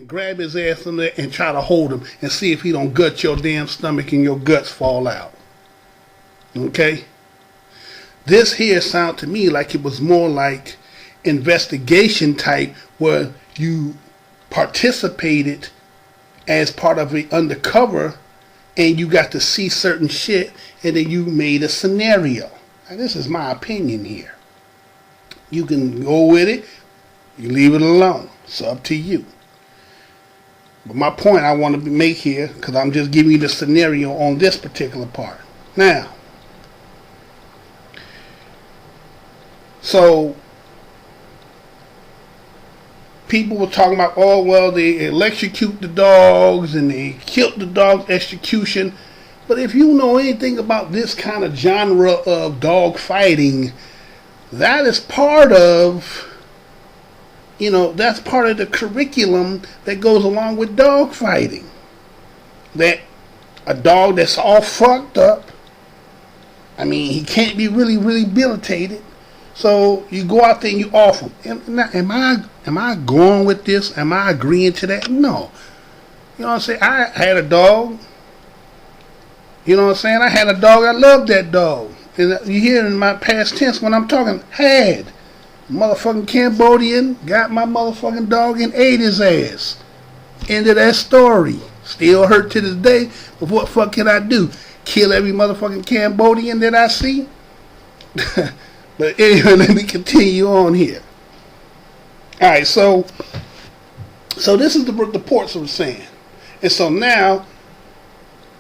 and grab his ass in there and try to hold him and see if he don't gut your damn stomach and your guts fall out. Okay? This here sound to me like it was more like investigation type, where you participated as part of an undercover and you got to see certain shit and then you made a scenario. Now, this is my opinion here. You can go with it, you leave it alone. It's up to you. But my point I want to make here, because I'm just giving you the scenario on this particular part. Now, so people were talking about, oh, well, they electrocute the dogs and they killed the dog's execution. But if you know anything about this kind of genre of dog fighting, that is part of, that's part of the curriculum that goes along with dog fighting. That a dog that's all fucked up, I mean, he can't be really rehabilitated. So you go out there and you offer him. Am I going with this? Am I agreeing to that? No. You know what I'm saying? I had a dog. You know what I'm saying? I had a dog. I loved that dog. And you hear in my past tense when I'm talking, had. Motherfucking Cambodian got my motherfucking dog and ate his ass. End of that story. Still hurt to this day. But what fuck can I do? Kill every motherfucking Cambodian that I see? But anyway, let me continue on here. Alright, so this is the reports were saying. And so now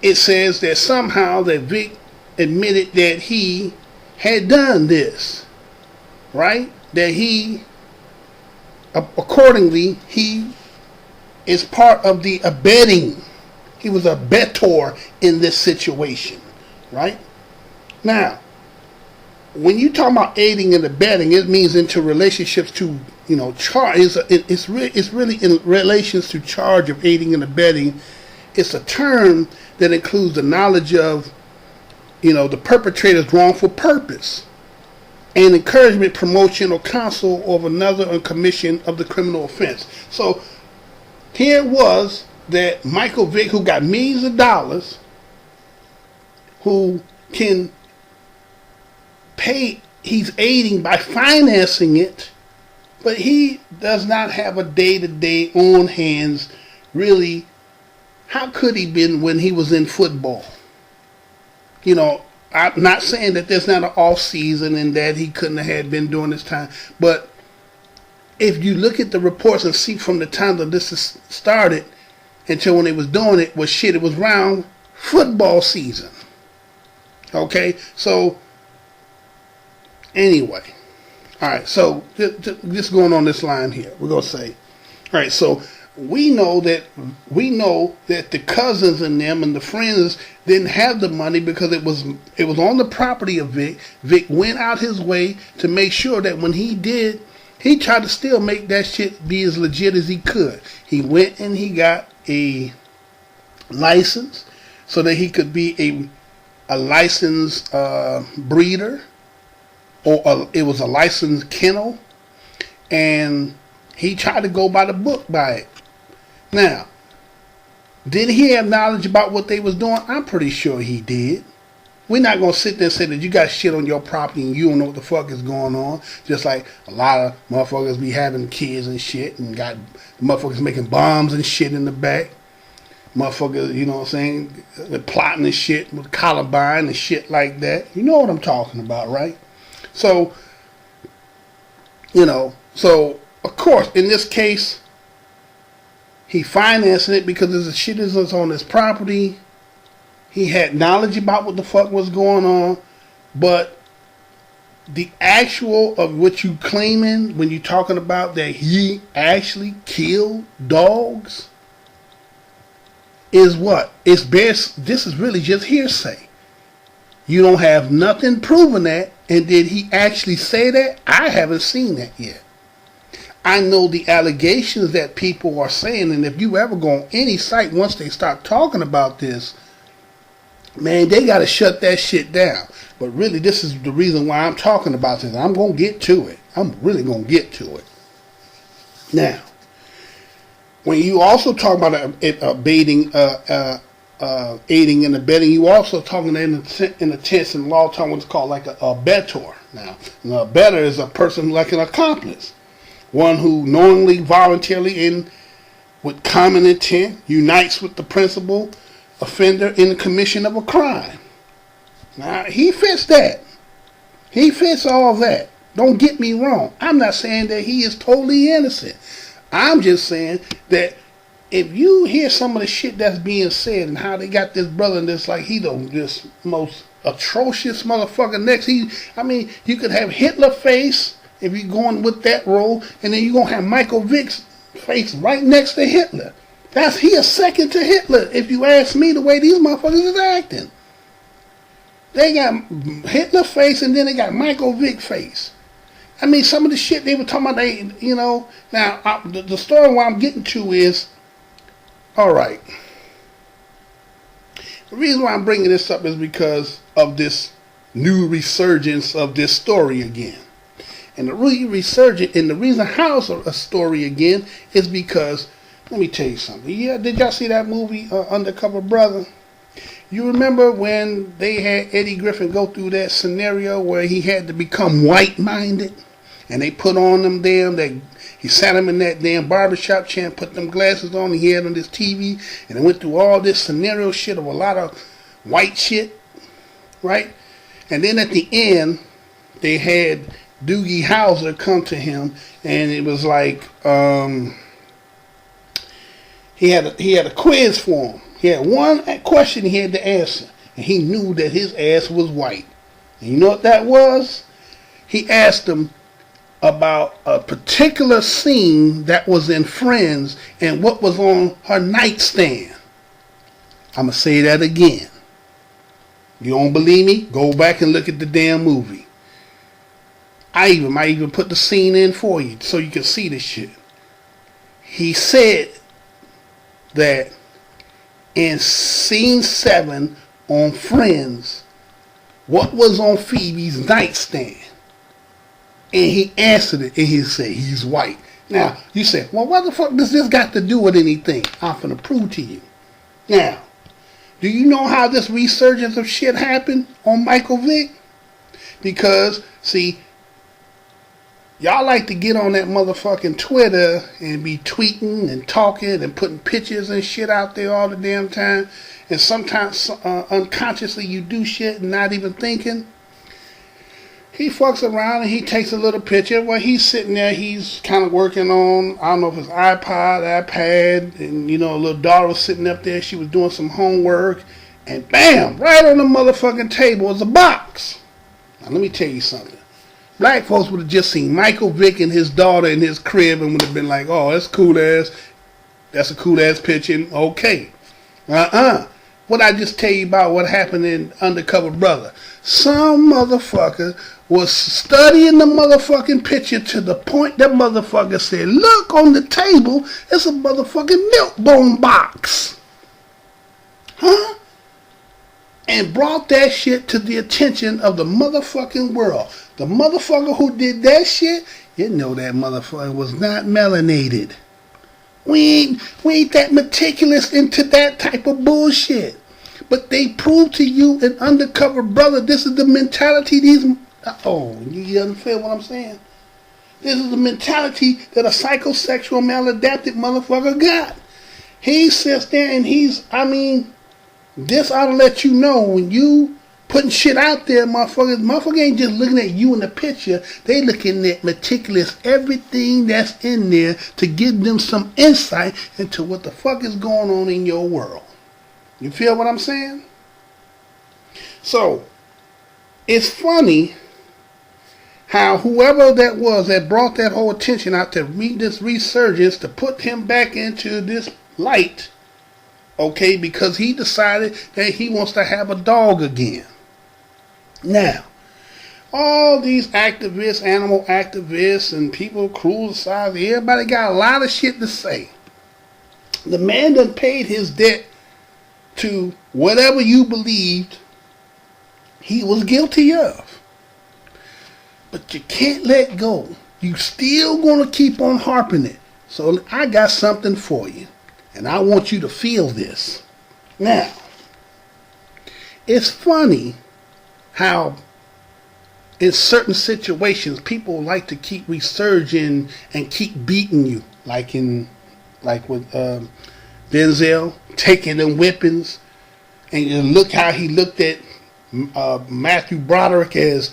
it says that somehow that Vic admitted that he had done this. Right? That he, accordingly, he is part of the abetting. He was a abettor in this situation. Right? Now, when you talk about aiding and abetting, it means into relationships to, charge. It's really in relations to charge of aiding and abetting. It's a term that includes the knowledge of, the perpetrator's wrongful purpose and encouragement, promotion, or counsel of another on commission of the criminal offense. So here it was that Michael Vick, who got millions of dollars, who can pay, he's aiding by financing it, but he does not have a day-to-day on hands. Really, how could he been when he was in football? I'm not saying that there's not an off season and that he couldn't have been during this time, but if you look at the reports and see from the time that this is started until when they was doing it, it was around football season. Okay, so anyway, all right, so just going on this line here, we're gonna say, all right, so we know that the cousins and them and the friends didn't have the money because it was on the property of Vic. Vic went out his way to make sure that when he did, he tried to still make that shit be as legit as he could. He went and he got a license so that he could be a licensed breeder, or it was a licensed kennel, and he tried to go by the book by it. Now, did he have knowledge about what they was doing? I'm pretty sure he did. We're not going to sit there and say that you got shit on your property and you don't know what the fuck is going on. Just like a lot of motherfuckers be having kids and shit and got motherfuckers making bombs and shit in the back. Motherfuckers, you know what I'm saying, plotting and shit with Columbine and shit like that. You know what I'm talking about, right? So, of course, in this case, he financing it because the shit is on his property. He had knowledge about what the fuck was going on, but the actual of what you claiming when you're talking about that he actually killed dogs is what? It's best. This is really just hearsay. You don't have nothing proving that. And did he actually say that? I haven't seen that yet. I know the allegations that people are saying, and if you ever go on any site, once they start talking about this, man, they got to shut that shit down. But really, this is the reason why I'm talking about this. I'm going to get to it. I'm really going to get to it. Now, when you also talk about aiding and abetting, you also talking in a tense in law term what's called like a abettor. Now, an abettor is a person like an accomplice, one who knowingly, voluntarily, and with common intent unites with the principal offender in the commission of a crime. Now, he fits that. He fits all that. Don't get me wrong. I'm not saying that he is totally innocent. I'm just saying that if you hear some of the shit that's being said and how they got this brother in this, like he this most atrocious motherfucker next. You could have Hitler face if you're going with that role, and then you're going to have Michael Vick's face right next to Hitler. He a second to Hitler, if you ask me, the way these motherfuckers is acting. They got Hitler face, and then they got Michael Vick face. Some of the shit they were talking about, now, the story where I'm getting to is, all right. The reason why I'm bringing this up is because of this new resurgence of this story again. And the resurgence, and the reason how it's a story again is because, let me tell you something. Yeah, did y'all see that movie, Undercover Brother? You remember when they had Eddie Griffin go through that scenario where he had to become white-minded? And they put on them he sat him in that damn barbershop chair and put them glasses on he had on this TV, and they went through all this scenario shit of a lot of white shit, right? And then at the end, they had Doogie Howser come to him, and it was like he had a quiz for him. He had one question he had to answer, and he knew that his ass was white. And you know what that was? He asked him about a particular scene that was in Friends and what was on her nightstand. I'm going to say that again. You don't believe me? Go back and look at the damn movie. I might even put the scene in for you so you can see this shit. He said that in scene 7 on Friends, what was on Phoebe's nightstand? And he answered it, and he said he's white. Now, you say, well, what the fuck does this got to do with anything? I'm finna prove to you. Now, do you know how this resurgence of shit happened on Michael Vick? Because, see, y'all like to get on that motherfucking Twitter and be tweeting and talking and putting pictures and shit out there all the damn time. And sometimes unconsciously you do shit and not even thinking. He fucks around and he takes a little picture where he's sitting there, he's kind of working on, I don't know if it's iPod, iPad, and a little daughter was sitting up there, she was doing some homework, and bam, right on the motherfucking table was a box. Now let me tell you something. Black folks would have just seen Michael Vick and his daughter in his crib and would have been like, oh, that's a cool ass picture, and okay. What I just tell you about what happened in Undercover Brother. Some motherfucker was studying the motherfucking picture to the point that motherfucker said, look on the table, it's a motherfucking milk bone box. Huh? And brought that shit to the attention of the motherfucking world. The motherfucker who did that shit, you know that motherfucker was not melanated. We ain't that meticulous into that type of bullshit. But they prove to you an Undercover Brother, this is the mentality you understand what I'm saying? This is the mentality that a psychosexual maladaptive motherfucker got. He sits there and this ought to let you know when you putting shit out there, motherfucker ain't just looking at you in the picture. They looking at meticulous everything that's in there to give them some insight into what the fuck is going on in your world. You feel what I'm saying? So, it's funny how whoever that was that brought that whole attention out to meet this resurgence to put him back into this light, okay, because he decided that he wants to have a dog again. Now, all these activists, animal activists, and people, cruel society, everybody got a lot of shit to say. The man done paid his debt to whatever you believed he was guilty of. But you can't let go. You still gonna keep on harping it. So I got something for you, and I want you to feel this. Now, it's funny how in certain situations people like to keep resurging and keep beating you, like with Denzel taking them whippings, and you look how he looked at Matthew Broderick as,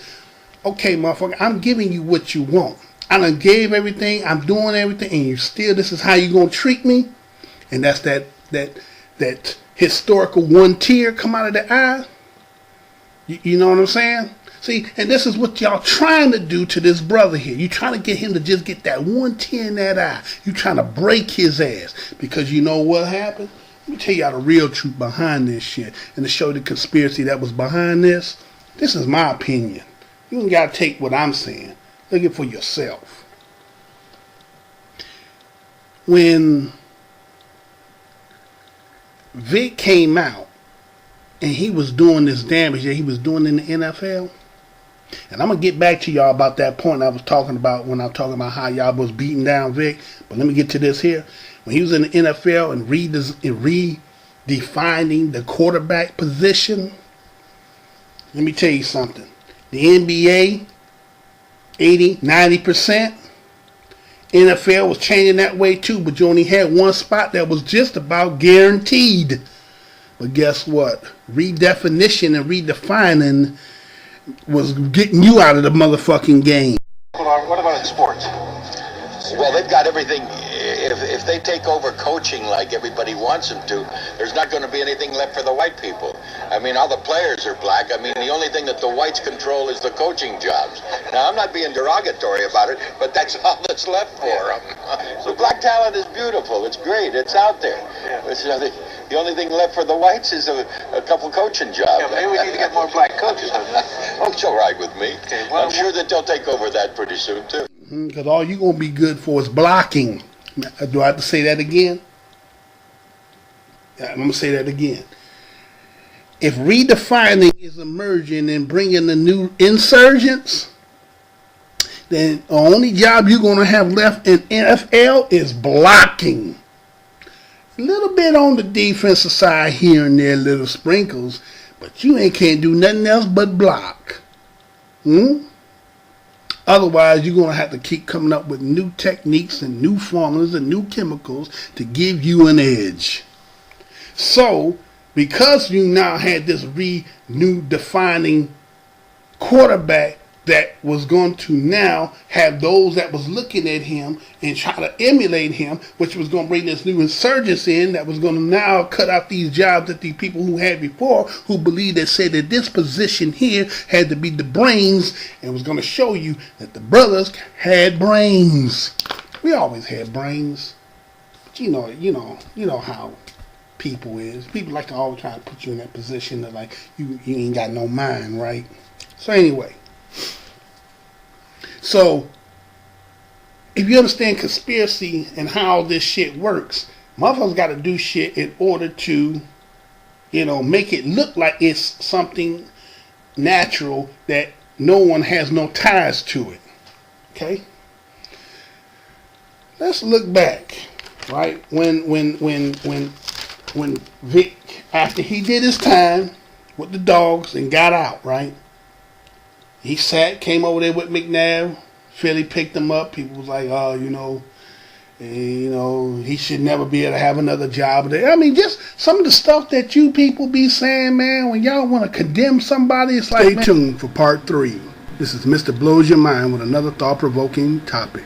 okay, motherfucker, I'm giving you what you want. I done gave everything, I'm doing everything, and you still, this is how you gonna treat me? And that's that historical one tear come out of the eye. You know what I'm saying? See, and this is what y'all trying to do to this brother here. You trying to get him to just get that one tear in that eye. You trying to break his ass. Because you know what happened? Let me tell y'all the real truth behind this shit. And to show the conspiracy that was behind this. This is my opinion. You ain't got to take what I'm saying. Look it for yourself. When VICK came out and he was doing this damage that he was doing in the NFL, and I'm going to get back to y'all about that point I was talking about when I was talking about how y'all was beating down VICK, but let me get to this here. When he was in the NFL and redefining the quarterback position, let me tell you something. The NBA, 80-90%. NFL was changing that way too, but you only had one spot that was just about guaranteed. But guess what? Redefinition and redefining was getting you out of the motherfucking game. What about in sports? Well, they've got everything. If they take over coaching like everybody wants them to, there's not going to be anything left for the white people. I mean, all the players are black. I mean, the only thing that the whites control is the coaching jobs. Now, I'm not being derogatory about it, but that's all that's left for them. So black talent is beautiful. It's great. It's out there. It's, the only thing left for the whites is a couple coaching jobs. Yeah, maybe we need to get more black coaches. Oh, it's all right with me. Okay, well, I'm sure that they'll take over that pretty soon, too. Because all you're going to be good for is blocking. Do I have to say that again? Yeah, I'm going to say that again. If redefining is emerging and bringing the new insurgents, then the only job you're going to have left in NFL is blocking. A little bit on the defensive side here and there, little sprinkles, but you can't do nothing else but block. Otherwise, you're going to have to keep coming up with new techniques and new formulas and new chemicals to give you an edge. So, because you now had this new defining quarterback that was going to now have those that was looking at him and try to emulate him, which was going to bring this new insurgency in that was going to now cut out these jobs that the people who had before, who believed that said that this position here had to be the brains, and was going to show you that the brothers had brains. We always had brains, but you know how people is. People like to always try to put you in that position that like you ain't got no mind, right? So anyway. So, if you understand conspiracy and how this shit works, motherfuckers got to do shit in order to, make it look like it's something natural that no one has no ties to it. Okay? Let's look back, right? When VICK, after he did his time with the dogs and got out, right? He came over there with McNabb. Philly picked him up. People was like, he should never be able to have another job. I mean, just some of the stuff that you people be saying, man, when y'all want to condemn somebody, it's like, stay tuned for part 3. This is Mr. Blows Your Mind with another thought-provoking topic.